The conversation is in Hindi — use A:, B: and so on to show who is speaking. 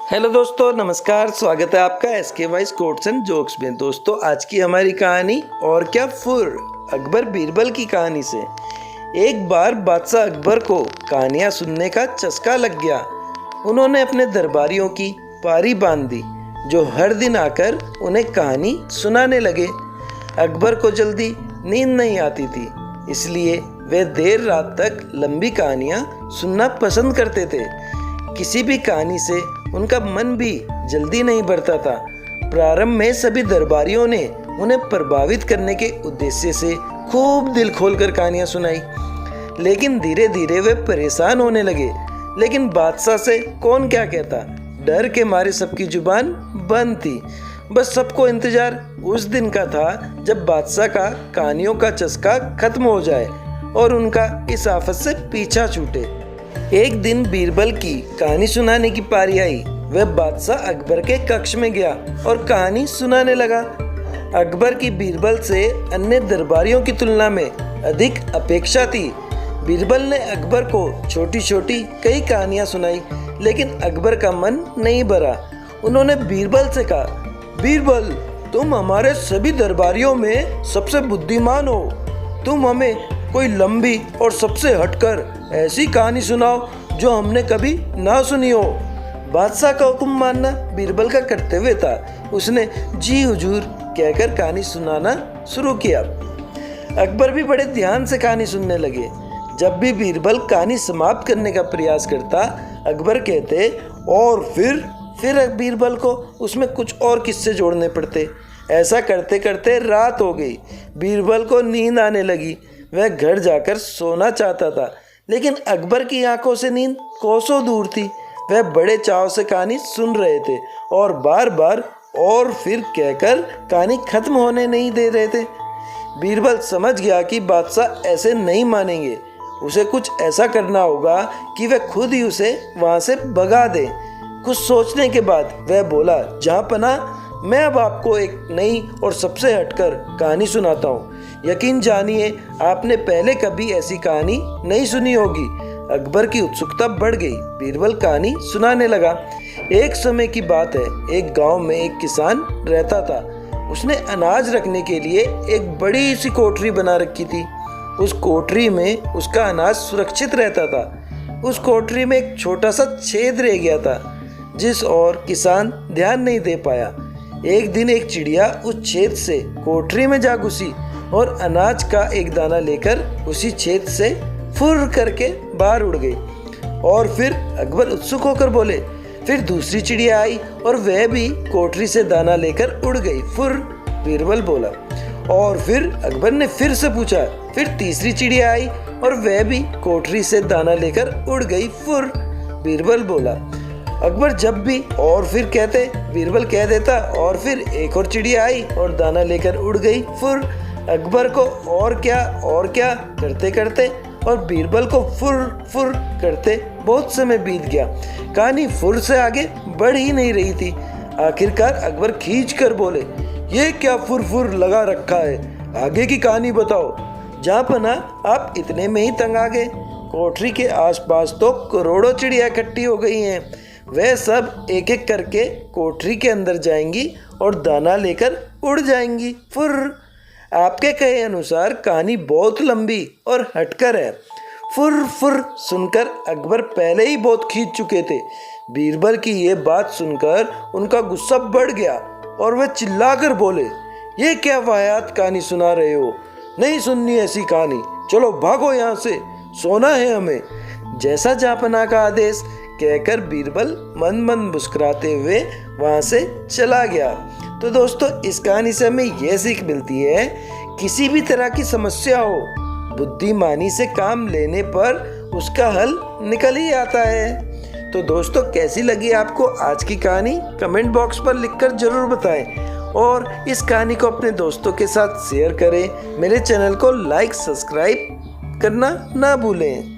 A: हेलो दोस्तों, नमस्कार। स्वागत है आपका SK wise quotes and jokes में। दोस्तों, आज की हमारी कहानी और क्या फुर अकबर बीरबल की कहानी से। एक बार बादशाह अकबर को कहानियाँ सुनने का चस्का लग गया। उन्होंने अपने दरबारियों की पारी बांध दी, जो हर दिन आकर उन्हें कहानी सुनाने लगे। अकबर को जल्दी नींद नहीं आती थी, इसलिए वे देर रात तक लंबी कहानियाँ सुनना पसंद करते थे। किसी भी कहानी से उनका मन भी जल्दी नहीं भरता था। प्रारंभ में सभी दरबारियों ने उन्हें प्रभावित करने के उद्देश्य से खूब दिल खोलकर कहानियां सुनाई, लेकिन धीरे धीरे वे परेशान होने लगे। लेकिन बादशाह से कौन क्या कहता, डर के मारे सबकी जुबान बंद थी। बस सबको इंतजार उस दिन का था जब बादशाह का कहानियों का चस्का खत्म हो जाए और उनका इस आफत से पीछा छूटे। एक दिन बीरबल की कहानी सुनाने की पारी आई। वह बादशाह अकबर के कक्ष में गया और कहानी सुनाने लगा। अकबर की बीरबल से अन्य दरबारियों की तुलना में अधिक अपेक्षा थी। बीरबल ने अकबर को छोटी छोटी कई कहानियां सुनाई, लेकिन अकबर का मन नहीं भरा। उन्होंने बीरबल से कहा, बीरबल, तुम हमारे सभी दरबारियों में सबसे बुद्धिमान हो। तुम हमें कोई लंबी और सबसे हटकर ऐसी कहानी सुनाओ जो हमने कभी ना सुनी हो। बादशाह का हुक्म मानना बीरबल का कर्तव्य था। उसने जी हुजूर कहकर कहानी सुनाना शुरू किया। अकबर भी बड़े ध्यान से कहानी सुनने लगे। जब भी बीरबल कहानी समाप्त करने का प्रयास करता, अकबर कहते और फिर बीरबल को उसमें कुछ और किस्से जोड़ने पड़ते। ऐसा करते करते रात हो गई। बीरबल को नींद आने लगी। वह घर जाकर सोना चाहता था, लेकिन अकबर की आंखों से नींद कोसों दूर थी। वह बड़े चाव से कहानी सुन रहे थे और बार बार और फिर कहकर कहानी खत्म होने नहीं दे रहे थे। बीरबल समझ गया कि बादशाह ऐसे नहीं मानेंगे। उसे कुछ ऐसा करना होगा कि वह खुद ही उसे वहां से भगा दे। कुछ सोचने के बाद वह बोला, जहाँपना, मैं अब आपको एक नई और सबसे हटकर कहानी सुनाता हूँ। यकीन जानिए, आपने पहले कभी ऐसी कहानी नहीं सुनी होगी। अकबर की उत्सुकता बढ़ गई। बीरबल कहानी सुनाने लगा। एक समय की बात है, एक गांव में एक किसान रहता था। उसने अनाज रखने के लिए एक बड़ी सी कोठरी बना रखी थी। उस कोठरी में उसका अनाज सुरक्षित रहता था। उस कोठरी में एक छोटा सा छेद रह गया था, जिस ओर किसान ध्यान नहीं दे पाया। एक दिन एक चिड़िया उस छेद से कोठरी में जा घुसी और अनाज का एक दाना लेकर उसी छेद से फुर करके बाहर उड़ गई। और फिर अकबर उत्सुक होकर बोले, फिर दूसरी चिड़िया आई और वह भी कोठरी से दाना लेकर उड़ गई, फुर। बीरबल बोला। और फिर अकबर ने फिर से पूछा। फिर तीसरी चिड़िया आई और वह भी कोठरी से दाना लेकर उड़ गई, फुर। बीरबल बोला। अकबर जब भी और फिर कहते, बीरबल कह देता, और फिर एक और चिड़िया आई और दाना लेकर उड़ गई, फुर। अकबर को और क्या करते करते और बीरबल को फुर करते बहुत समय बीत गया। कहानी फुर से आगे बढ़ ही नहीं रही थी। आखिरकार अकबर खींच कर बोले, ये क्या फुर लगा रखा है, आगे की कहानी बताओ। जहाँपना, आप इतने में ही तंग आ गए। कोठरी के आसपास तो करोड़ों चिड़िया इकट्ठी हो गई हैं। वह सब एक एक करके कोठरी के अंदर जाएंगी और दाना लेकर उड़ जाएंगी, फुर। आपके कहे अनुसार कहानी बहुत लंबी और हटकर है। फुर सुनकर अकबर पहले ही बहुत खींच चुके थे। बीरबल की ये बात सुनकर उनका गुस्सा बढ़ गया और वह चिल्लाकर बोले, ये क्या वाहियात कहानी सुना रहे हो, नहीं सुननी ऐसी कहानी, चलो भागो यहाँ से, सोना है हमें। जैसा जहाँपना का आदेश कहकर बीरबल मन मुस्कुराते हुए वहां से चला गया। तो दोस्तों, इस कहानी से हमें यह सीख मिलती है, किसी भी तरह की समस्या हो, बुद्धिमानी से काम लेने पर उसका हल निकल ही आता है। तो दोस्तों, कैसी लगी आपको आज की कहानी, कमेंट बॉक्स पर लिखकर जरूर बताएं और इस कहानी को अपने दोस्तों के साथ शेयर करें। मेरे चैनल को लाइक सब्सक्राइब करना ना भूलें।